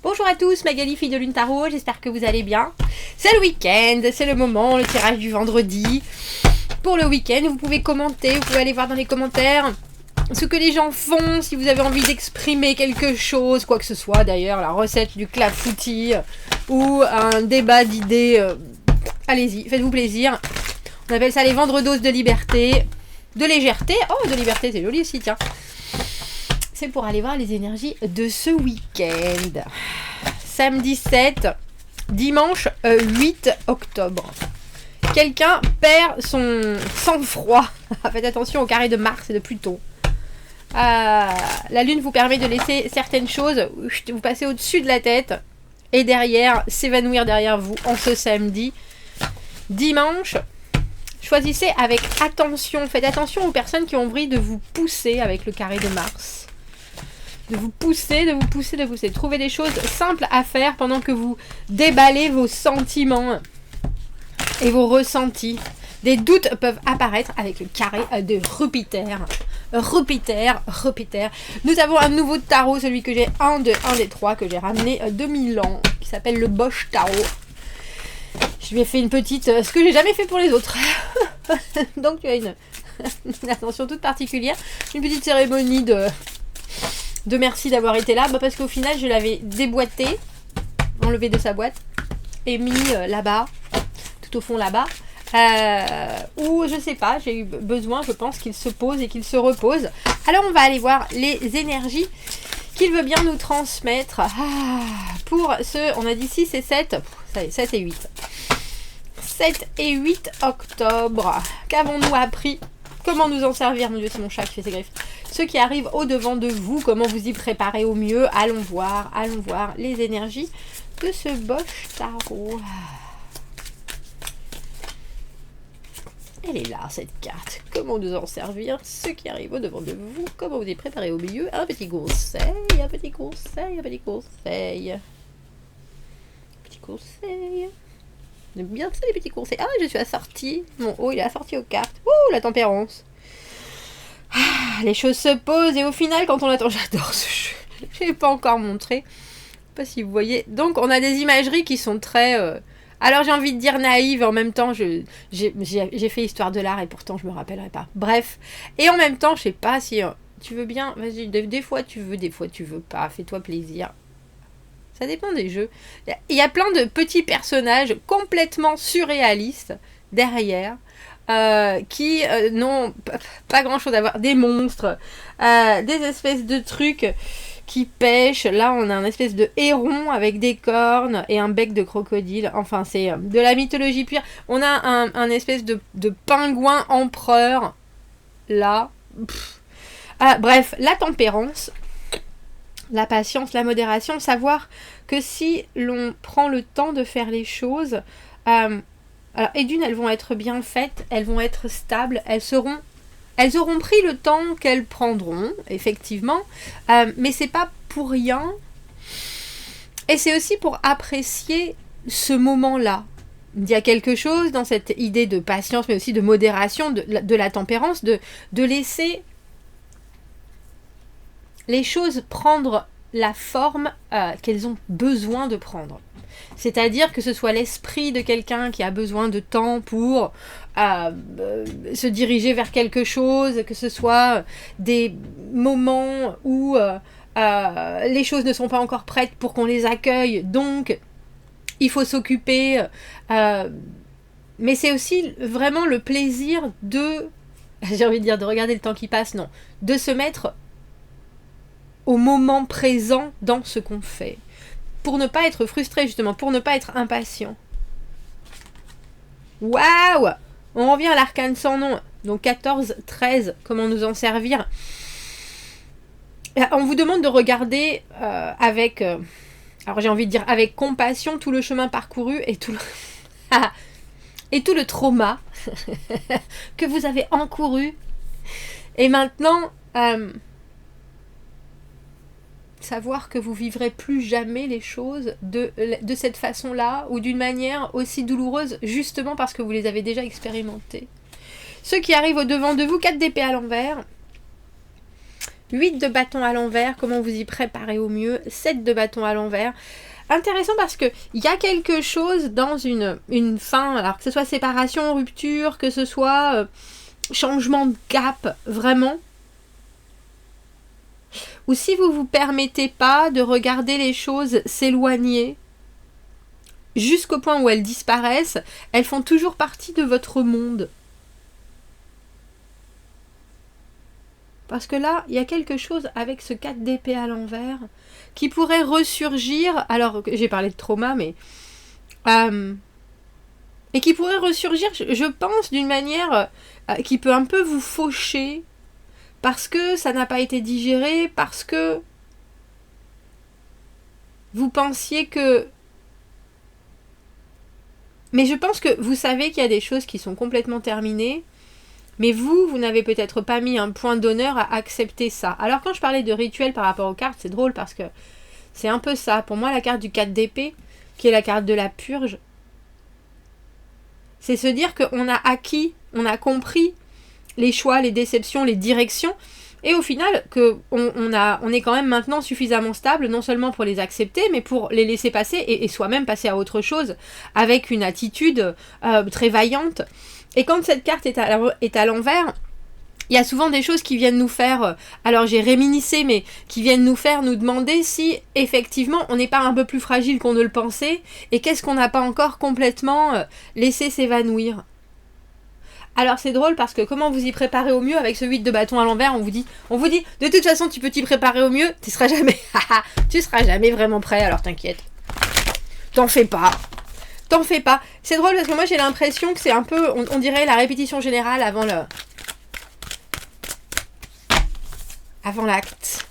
Bonjour à tous, Magali, fille de Lune Tarot, j'espère que vous allez bien. C'est le week-end, c'est le moment, le tirage du vendredi. Pour le week-end, vous pouvez commenter, vous pouvez aller voir dans les commentaires ce que les gens font, si vous avez envie d'exprimer quelque chose, quoi que ce soit d'ailleurs, la recette du clafoutis ou un débat d'idées, allez-y, faites-vous plaisir. On appelle ça les vendredoses de liberté, de légèreté. Oh, de liberté, c'est joli aussi, tiens. C'est pour aller voir les énergies de ce week-end. Samedi 7, dimanche 8 octobre. Quelqu'un perd son sang-froid. Faites attention au carré de Mars et de Pluton. La Lune vous permet de laisser certaines choses vous passer au-dessus de la tête et derrière, s'évanouir derrière vous en ce samedi. Dimanche, choisissez avec attention. Faites attention aux personnes qui ont envie de vous pousser avec le carré de Mars. De vous pousser. Trouvez des choses simples à faire pendant que vous déballez vos sentiments et vos ressentis. Des doutes peuvent apparaître avec le carré de Jupiter. Jupiter. Nous avons un nouveau tarot, celui que j'ai, un des trois que j'ai ramené de Milan, qui s'appelle le Bosch Tarot. Je lui ai fait une petite... ce que j'ai jamais fait pour les autres. Donc tu as une attention toute particulière. Une petite cérémonie de merci d'avoir été là. Parce qu'au final, je l'avais déboîté, enlevé de sa boîte, et mis là-bas, tout au fond là-bas. Ou je sais pas, j'ai eu besoin, je pense, qu'il se pose et qu'il se repose. Alors on va aller voir les énergies qu'il veut bien nous transmettre. Pour ce, on a dit 6 et 7, ça y est, 7 et 8. 7 et 8 octobre. Qu'avons-nous appris? Comment nous en servir? Mon Dieu, c'est mon chat qui fait ses griffes. Ce qui arrive au-devant de vous, comment vous y préparer au mieux. Allons voir les énergies de ce Bosch Tarot. Elle est là, cette carte. Comment nous en servir? Ce qui arrive au-devant de vous. Comment vous y préparer au milieu? Un petit conseil. J'aime bien ça, les petits conseils. Ah, je suis assortie. Mon haut, il est assorti aux cartes. Ouh, la tempérance. Les choses se posent et au final, quand on attend... J'adore ce jeu. Je ne l'ai pas encore montré. Je ne sais pas si vous voyez. Donc, on a des imageries qui sont très... Alors, j'ai envie de dire naïve. En même temps, j'ai fait histoire de l'art et pourtant, je ne me rappellerai pas. Bref. Et en même temps, je ne sais pas si... tu veux bien... Vas-y, des fois, tu veux, des fois, tu veux pas. Fais-toi plaisir. Ça dépend des jeux. Il y a plein de petits personnages complètement surréalistes derrière qui n'ont pas grand-chose à voir. Des monstres, des espèces de trucs qui pêchent. Là, on a un espèce de héron avec des cornes et un bec de crocodile. Enfin, c'est de la mythologie pure. On a un espèce de pingouin empereur. Là. Bref, la tempérance. La patience, la modération, savoir que si l'on prend le temps de faire les choses, alors, et d'une, elles vont être bien faites, elles vont être stables, elles auront pris le temps qu'elles prendront, effectivement, mais c'est pas pour rien, et c'est aussi pour apprécier ce moment-là. Il y a quelque chose dans cette idée de patience, mais aussi de modération, de la tempérance, de laisser les choses prendre la forme qu'elles ont besoin de prendre. C'est-à-dire que ce soit l'esprit de quelqu'un qui a besoin de temps pour se diriger vers quelque chose, que ce soit des moments où les choses ne sont pas encore prêtes pour qu'on les accueille, donc il faut s'occuper. Mais c'est aussi vraiment le plaisir de, j'ai envie de dire, de regarder le temps qui passe, non, de se mettre au moment présent dans ce qu'on fait. Pour ne pas être frustré, justement, pour ne pas être impatient. Waouh! On revient à l'arcane sans nom. Donc 14, 13, comment nous en servir? On vous demande de regarder avec... alors j'ai envie de dire avec compassion tout le chemin parcouru et tout le trauma que vous avez encouru. Et maintenant... savoir que vous vivrez plus jamais les choses de cette façon-là ou d'une manière aussi douloureuse justement parce que vous les avez déjà expérimentées. Ceux qui arrivent au devant de vous, 4 d'épée à l'envers, 8 de bâton à l'envers, comment vous y préparer au mieux. 7 de bâton à l'envers. Intéressant parce que il y a quelque chose dans une fin, alors que ce soit séparation, rupture, que ce soit changement de cap, vraiment. Ou si vous vous permettez pas de regarder les choses s'éloigner jusqu'au point où elles disparaissent, elles font toujours partie de votre monde. Parce que là, il y a quelque chose avec ce 4 d'épée à l'envers qui pourrait ressurgir, alors j'ai parlé de trauma, mais... et qui pourrait ressurgir, je pense, d'une manière qui peut un peu vous faucher, parce que ça n'a pas été digéré, parce que vous pensiez que... Mais je pense que vous savez qu'il y a des choses qui sont complètement terminées, mais vous n'avez peut-être pas mis un point d'honneur à accepter ça. Alors quand je parlais de rituel par rapport aux cartes, c'est drôle parce que c'est un peu ça. Pour moi, la carte du 4 d'épée, qui est la carte de la purge, c'est se dire qu'on a acquis, on a compris les choix, les déceptions, les directions, et au final, on est quand même maintenant suffisamment stable, non seulement pour les accepter, mais pour les laisser passer, et soi-même passer à autre chose, avec une attitude très vaillante. Et quand cette carte est à l'envers, il y a souvent des choses qui viennent nous faire, alors j'ai réminiscé, mais qui viennent nous demander si effectivement on n'est pas un peu plus fragile qu'on ne le pensait, et qu'est-ce qu'on n'a pas encore complètement laissé s'évanouir. Alors c'est drôle parce que comment vous y préparez au mieux avec ce 8 de bâton à l'envers, on vous dit de toute façon tu peux t'y préparer au mieux, tu seras jamais vraiment prêt, alors t'inquiète. T'en fais pas. C'est drôle parce que moi j'ai l'impression que c'est un peu, on dirait la répétition générale avant l'acte,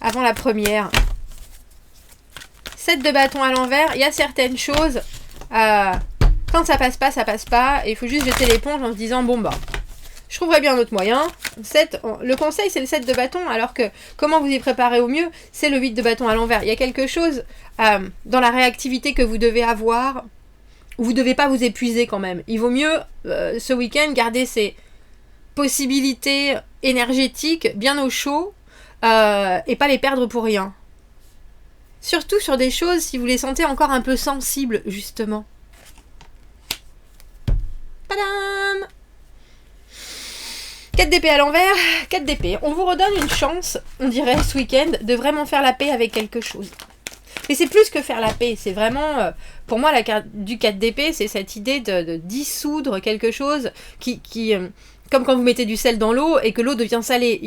avant la première. 7 de bâton à l'envers, il y a certaines choses, quand ça passe pas, et il faut juste jeter l'éponge en se disant bon bah, je trouverai bien un autre moyen. Le conseil c'est le 7 de bâton, alors que comment vous y préparez au mieux, c'est le 8 de bâton à l'envers. Il y a quelque chose dans la réactivité que vous devez avoir, où vous ne devez pas vous épuiser quand même. Il vaut mieux ce week-end garder ces possibilités énergétiques bien au chaud et pas les perdre pour rien. Surtout sur des choses si vous les sentez encore un peu sensibles, justement. Padam! 4 d'épée à l'envers, 4 d'épée. On vous redonne une chance, on dirait, ce week-end, de vraiment faire la paix avec quelque chose. Mais c'est plus que faire la paix, c'est vraiment... pour moi, la carte du 4 d'épée, c'est cette idée de dissoudre quelque chose qui comme quand vous mettez du sel dans l'eau et que l'eau devient salée.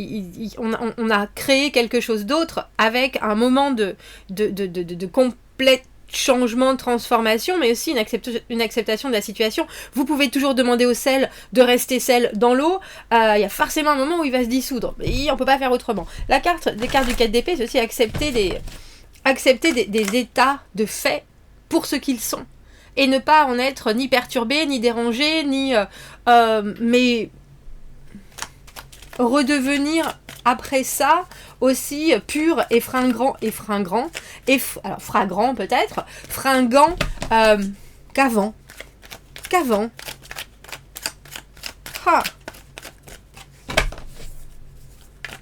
On a créé quelque chose d'autre avec un moment de complète changement, de transformation, mais aussi une acceptation de la situation. Vous pouvez toujours demander au sel de rester sel dans l'eau. Il y a forcément un moment où il va se dissoudre. Et on peut pas faire autrement. Des cartes du 4 d'épée, c'est aussi accepter des états de fait pour ce qu'ils sont. Et ne pas en être ni perturbé, ni dérangé, ni... mais redevenir après ça aussi pur et fringant alors fragrant peut-être, fringant qu'avant.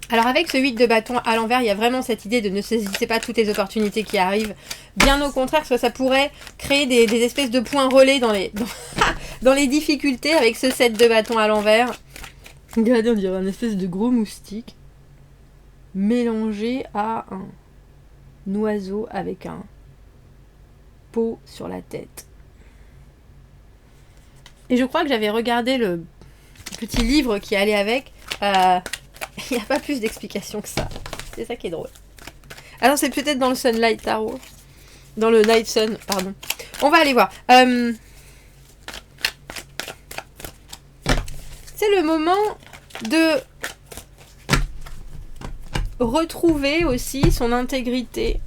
Alors avec ce 8 de bâton à l'envers, il y a vraiment cette idée de ne saisissez pas toutes les opportunités qui arrivent. Bien au contraire, parce que ça pourrait créer des espèces de points relais dans les difficultés avec ce 7 de bâton à l'envers. Regardez, on dirait un espèce de gros moustique mélangé à un oiseau avec un pot sur la tête. Et je crois que j'avais regardé le petit livre qui allait avec. Il n'y a pas plus d'explications que ça. C'est ça qui est drôle. Ah non, c'est peut-être dans le Sunlight Tarot. Dans le Night Sun, pardon. On va aller voir. C'est le moment de retrouver aussi son intégrité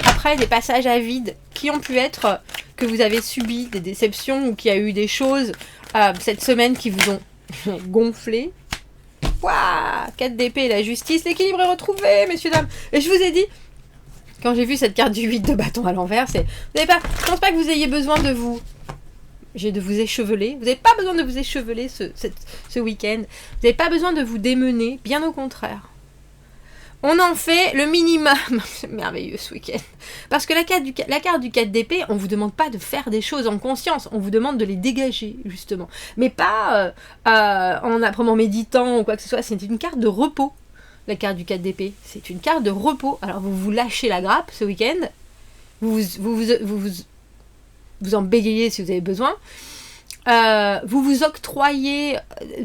après des passages à vide qui ont pu être que vous avez subi des déceptions ou qu'il y a eu des choses cette semaine qui vous ont gonflé. Waouh, 4 d'épée, la justice, l'équilibre est retrouvé, messieurs, dames. Et je vous ai dit, quand j'ai vu cette carte du 8 de bâton à l'envers, je pense pas que vous ayez besoin de vous j'ai de vous écheveler. Vous n'avez pas besoin de vous écheveler ce week-end. Vous n'avez pas besoin de vous démener, bien au contraire. On en fait le minimum. C'est merveilleux ce week-end. Parce que la carte du 4 d'épée, on ne vous demande pas de faire des choses en conscience. On vous demande de les dégager, justement. Mais pas en méditant ou quoi que ce soit. C'est une carte de repos, la carte du 4 d'épée. C'est une carte de repos. Alors vous vous lâchez la grappe ce week-end. Vous en bégayez si vous avez besoin. Vous vous octroyez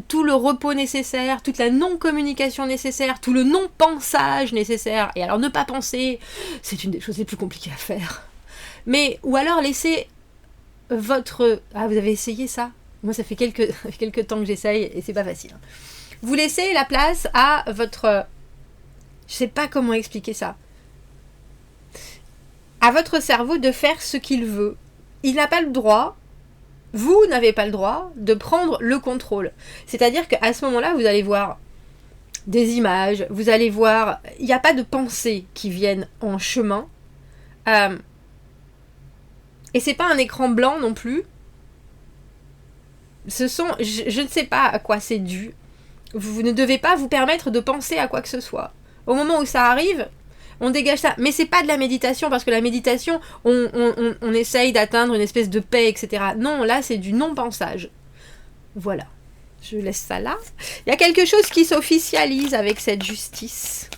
tout le repos nécessaire, toute la non-communication nécessaire, tout le non-pensage nécessaire. Et alors ne pas penser, c'est une des choses les plus compliquées à faire. Mais, ou alors laissez votre... Ah, vous avez essayé ça? Moi, ça fait quelques temps que j'essaye et c'est pas facile. Vous laissez la place à votre... Je sais pas comment expliquer ça. À votre cerveau de faire ce qu'il veut. Il n'a pas le droit... Vous n'avez pas le droit de prendre le contrôle. C'est-à-dire qu'à ce moment-là, vous allez voir des images, vous allez voir... Il n'y a pas de pensées qui viennent en chemin. Et c'est pas un écran blanc non plus. Je ne sais pas à quoi c'est dû. Vous ne devez pas vous permettre de penser à quoi que ce soit. Au moment où ça arrive... On dégage ça, mais c'est pas de la méditation, parce que la méditation, on essaye d'atteindre une espèce de paix, etc. Non, là, c'est du non-pensage. Voilà. Je laisse ça là. Il y a quelque chose qui s'officialise avec cette justice.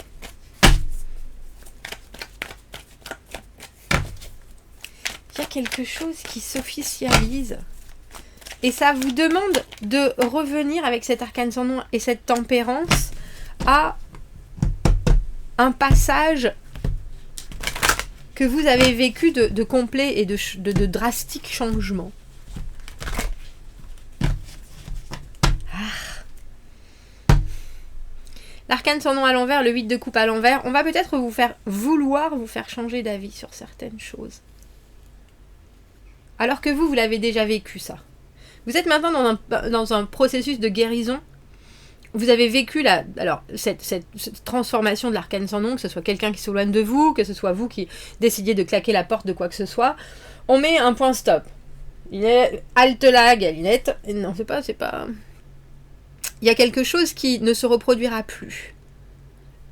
Il y a quelque chose qui s'officialise. Et ça vous demande de revenir avec cet arcane sans nom et cette tempérance à un passage que vous avez vécu de complet et de drastique changement. L'arcane sans nom à l'envers, le 8 de coupe à l'envers, on va peut-être vouloir vous faire changer d'avis sur certaines choses. Alors que vous l'avez déjà vécu ça. Vous êtes maintenant dans un processus de guérison. Vous avez vécu cette transformation de l'arcane sans nom, que ce soit quelqu'un qui s'éloigne de vous, que ce soit vous qui décidiez de claquer la porte de quoi que ce soit. On met un point stop. Halte là, Galinette. Non, c'est pas... Il y a quelque chose qui ne se reproduira plus.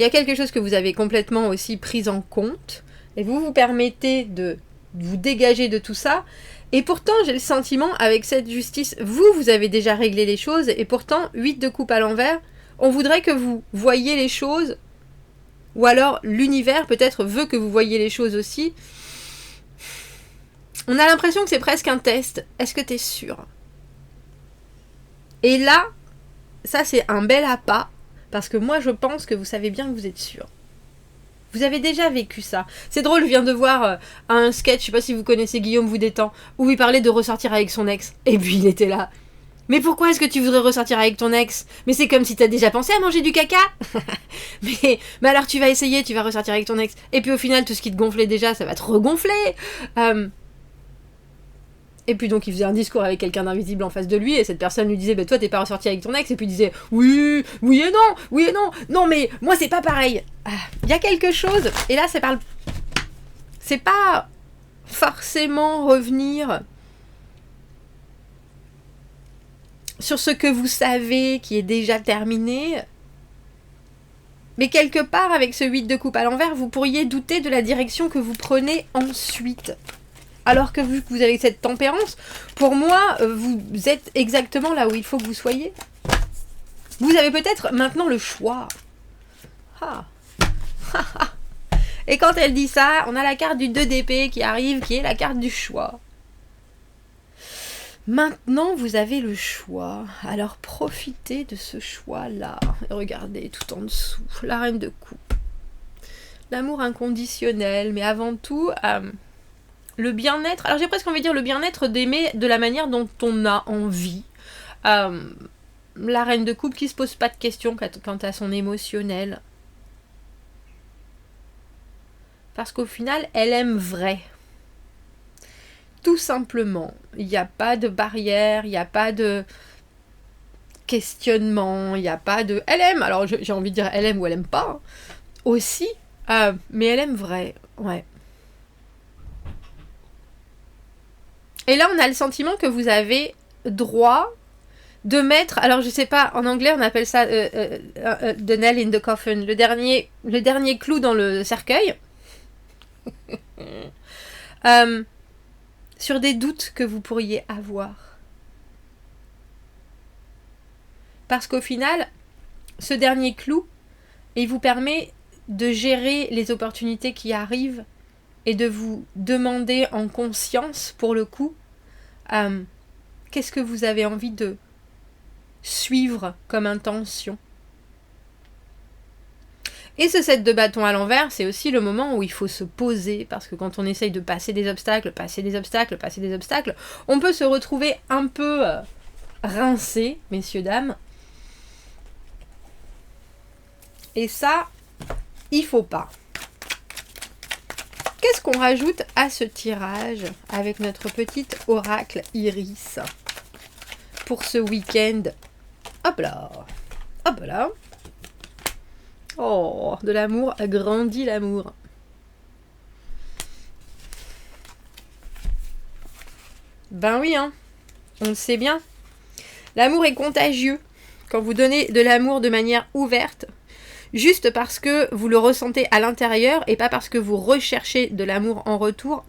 Il y a quelque chose que vous avez complètement aussi pris en compte. Et vous vous permettez de vous dégager de tout ça. Et pourtant, j'ai le sentiment, avec cette justice, vous avez déjà réglé les choses, et pourtant, 8 de coupe à l'envers, on voudrait que vous voyiez les choses, ou alors l'univers peut-être veut que vous voyiez les choses aussi. On a l'impression que c'est presque un test. Est-ce que t'es sûr? Et là, ça c'est un bel appât, parce que moi je pense que vous savez bien que vous êtes sûr. Vous avez déjà vécu ça. C'est drôle, je viens de voir un sketch, je sais pas si vous connaissez Guillaume Vous Détend, où il parlait de ressortir avec son ex. Et puis il était là. Mais pourquoi est-ce que tu voudrais ressortir avec ton ex? Mais c'est comme si t'as déjà pensé à manger du caca. mais alors tu vas essayer, tu vas ressortir avec ton ex. Et puis au final, tout ce qui te gonflait déjà, ça va te regonfler. Et puis donc il faisait un discours avec quelqu'un d'invisible en face de lui, et cette personne lui disait, bah toi t'es pas ressorti avec ton ex, et puis il disait, oui et non mais moi c'est pas pareil. Il y a quelque chose, et là ça parle, c'est pas forcément revenir sur ce que vous savez qui est déjà terminé, mais quelque part avec ce 8 de coupe à l'envers, vous pourriez douter de la direction que vous prenez ensuite. Alors que vu que vous avez cette tempérance, pour moi, vous êtes exactement là où il faut que vous soyez. Vous avez peut-être maintenant le choix. Et quand elle dit ça, on a la carte du 2 d'épée qui arrive, qui est la carte du choix. Maintenant, vous avez le choix. Alors profitez de ce choix-là. Regardez tout en dessous, la reine de coupe. L'amour inconditionnel, mais avant tout... le bien-être, alors j'ai presque envie de dire le bien-être d'aimer de la manière dont on a envie. La reine de coupe qui se pose pas de questions quant à son émotionnel. Parce qu'au final, elle aime vrai. Tout simplement. Il n'y a pas de barrière, il n'y a pas de questionnement, il n'y a pas de... Elle aime, alors j'ai envie de dire elle aime ou elle aime pas, aussi, mais elle aime vrai, ouais. Et là, on a le sentiment que vous avez droit de mettre, alors je sais pas, en anglais on appelle ça the nail in the coffin, le dernier clou dans le cercueil, sur des doutes que vous pourriez avoir. Parce qu'au final, ce dernier clou, il vous permet de gérer les opportunités qui arrivent et de vous demander en conscience, pour le coup, qu'est-ce que vous avez envie de suivre comme intention. Et ce 7 de bâton à l'envers, c'est aussi le moment où il faut se poser, parce que quand on essaye de passer des obstacles, on peut se retrouver un peu rincé, messieurs, dames. Et ça, il faut pas. Qu'est-ce qu'on rajoute à ce tirage avec notre petite oracle Iris pour ce week-end? Hop là, hop là. Oh, de l'amour agrandit l'amour. Ben oui, hein, on le sait bien. L'amour est contagieux. Quand vous donnez de l'amour de manière ouverte, juste parce que vous le ressentez à l'intérieur et pas parce que vous recherchez de l'amour en retour,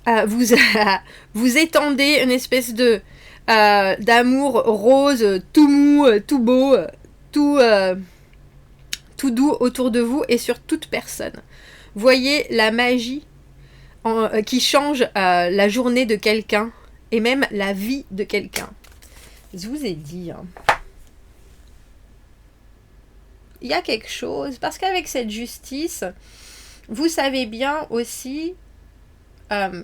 vous étendez une espèce de d'amour rose, tout mou, tout beau, tout doux autour de vous et sur toute personne. Voyez la magie qui change la journée de quelqu'un et même la vie de quelqu'un. Je vous ai dit, hein. Il y a quelque chose, parce qu'avec cette justice, vous savez bien aussi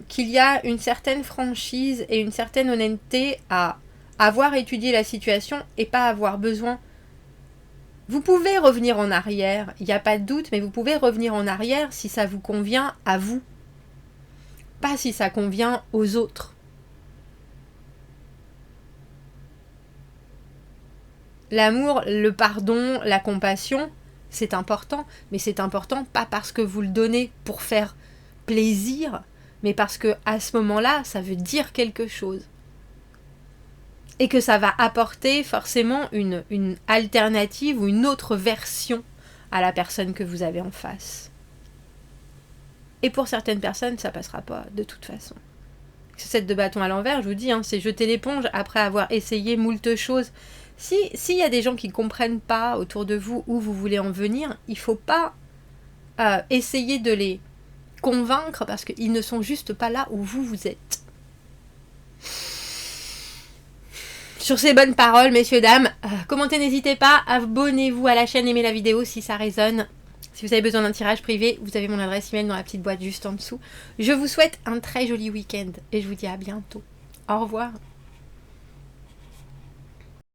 qu'il y a une certaine franchise et une certaine honnêteté à avoir étudié la situation et pas avoir besoin. Vous pouvez revenir en arrière, il n'y a pas de doute, mais vous pouvez revenir en arrière si ça vous convient à vous, pas si ça convient aux autres. L'amour, le pardon, la compassion, c'est important, mais c'est important pas parce que vous le donnez pour faire plaisir, mais parce que à ce moment-là, ça veut dire quelque chose. Et que ça va apporter forcément une alternative ou une autre version à la personne que vous avez en face. Et pour certaines personnes, ça passera pas de toute façon. Ce 7 de bâton à l'envers, je vous dis, hein, c'est jeter l'éponge après avoir essayé moult choses. S'il y a des gens qui ne comprennent pas autour de vous où vous voulez en venir, il ne faut pas essayer de les convaincre parce qu'ils ne sont juste pas là où vous êtes. Sur ces bonnes paroles, messieurs, dames, commentez, n'hésitez pas, abonnez-vous à la chaîne, aimez la vidéo si ça résonne. Si vous avez besoin d'un tirage privé, vous avez mon adresse email dans la petite boîte juste en dessous. Je vous souhaite un très joli week-end et je vous dis à bientôt. Au revoir.